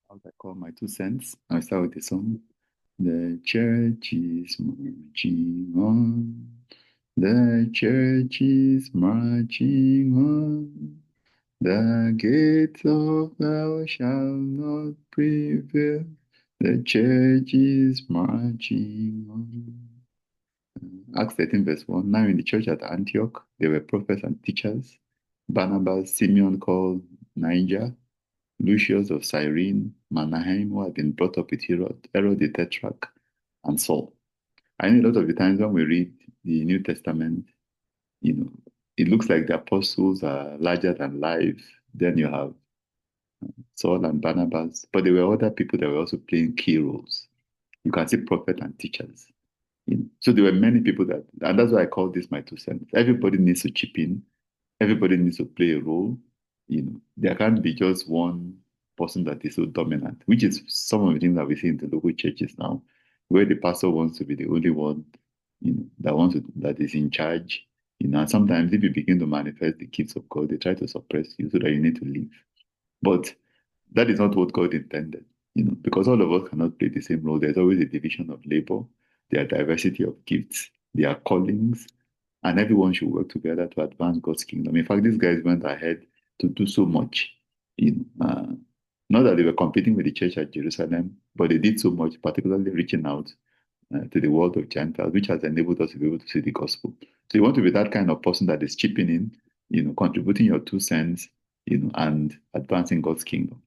How I call my 2 cents. I'll start with the song. The church is marching on. The church is marching on. The gates of hell shall not prevail. The church is marching on. Acts 13, verse 1. Now in the church at Antioch, there were prophets and teachers. Barnabas, Simeon called Niger, Lucius of Cyrene, Manahem, who had been brought up with Herod the Tetrarch, and Saul. I know a lot of the times when we read the New Testament, you know, it looks like the apostles are larger than life. Then you have Saul and Barnabas, but there were other people that were also playing key roles. You can see prophet and teachers. So there were many people that, and that's why I call this my 2 cents. Everybody needs to chip in. Everybody needs to play a role. There can't be just one person that is so dominant, which is some of the things that we see in the local churches now, where the pastor wants to be the only one, that is in charge. And sometimes if you begin to manifest the gifts of God, they try to suppress you so that you need to leave. But that is not what God intended, because all of us cannot play the same role. There's always a division of labor, there are diversity of gifts, there are callings, and everyone should work together to advance God's kingdom. In fact, these guys went ahead to do so much. You know, uh, Not that they were competing with the church at Jerusalem, but they did so much, particularly reaching out to the world of Gentiles, which has enabled us to be able to see the gospel. So you want to be that kind of person that is chipping in, contributing your 2 cents, and advancing God's kingdom.